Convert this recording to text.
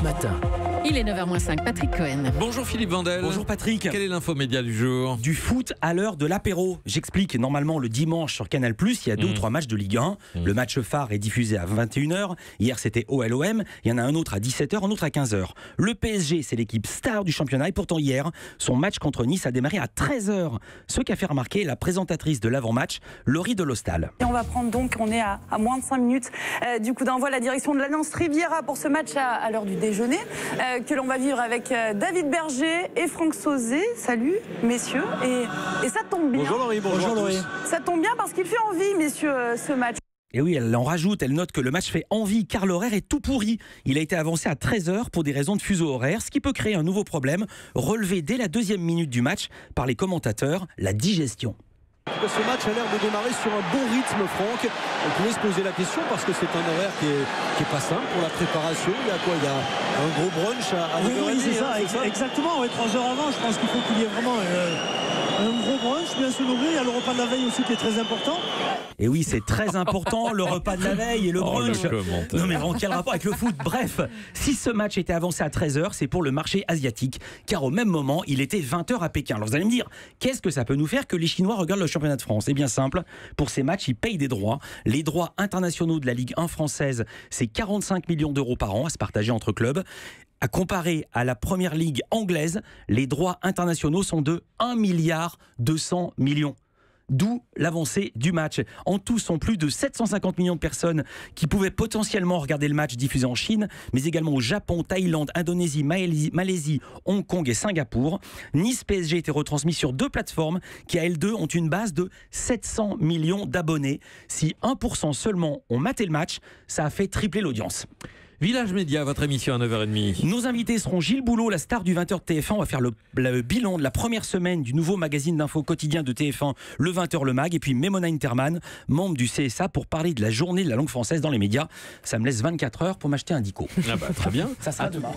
Nice Matin. Il est 9h-5, Patrick Cohen. Bonjour Philippe Vandel. Bonjour Patrick. Quel est l'infomédia du jour? Du foot à l'heure de l'apéro. J'explique, normalement le dimanche sur Canal+, il y a 2 ou 3 matchs de Ligue 1. Le match phare est diffusé à 21h. Hier c'était OL-OM. Il y en a un autre à 17h, un autre à 15h. Le PSG, c'est l'équipe star du championnat. Et pourtant hier, son match contre Nice a démarré à 13h. Ce qu'a fait remarquer la présentatrice de l'avant-match, Laurie Delostal. Et on va prendre donc, on est à moins de 5 minutes du coup d'envoi, la direction de l'Alliance Riviera pour ce match à l'heure du déjeuner que l'on va vivre avec David Berger et Franck Sauzet. Salut messieurs, et ça tombe bien. Bonjour Laurie, bonjour Laurie. Ça tombe bien parce qu'il fait envie messieurs ce match. Et oui, elle en rajoute, elle note que le match fait envie car l'horaire est tout pourri. Il a été avancé à 13h pour des raisons de fuseau horaire, ce qui peut créer un nouveau problème, relevé dès la 2e minute du match par les commentateurs, la digestion. Ce match a l'air de démarrer sur un bon rythme, Franck. On pouvait se poser la question parce que c'est un horaire qui est pas simple pour la préparation. Il y a quoi? Il y a un gros brunch à 9h30. Oui, c'est ça, exactement. 3 heures avant, je pense qu'il faut qu'il y ait vraiment un gros brunch bien se nourrir. Il y a le repas de la veille aussi qui est très important. Et oui, c'est très important, le repas de la veille et le brunch. Non mais bon, quel rapport avec le foot? Bref, si ce match était avancé à 13h, c'est pour le marché asiatique, car au même moment, il était 20h à Pékin. Alors vous allez me dire, qu'est-ce que ça peut nous faire que les Chinois regardent le championnat de France? C'est bien simple, pour ces matchs, ils payent des droits. Les droits internationaux de la Ligue 1 française, c'est 45 millions d'euros par an à se partager entre clubs. À comparer à la première ligue anglaise, les droits internationaux sont de 1,2 milliard. D'où l'avancée du match. En tout, sont plus de 750 millions de personnes qui pouvaient potentiellement regarder le match diffusé en Chine, mais également au Japon, Thaïlande, Indonésie, Malaisie, Hong Kong et Singapour. Nice PSG était retransmis sur 2 plateformes qui, à elles deux, ont une base de 700 millions d'abonnés. Si 1% seulement ont maté le match, ça a fait tripler l'audience. Village Média, votre émission à 9h30. Nos invités seront Gilles Boulot, la star du 20h de TF1. On va faire le bilan de la première semaine du nouveau magazine d'info quotidien de TF1, le 20h le Mag. Et puis Memona Interman, membre du CSA, pour parler de la journée de la langue française dans les médias. Ça me laisse 24 heures pour m'acheter un dico. Ah bah, très bien. Ça sera demain.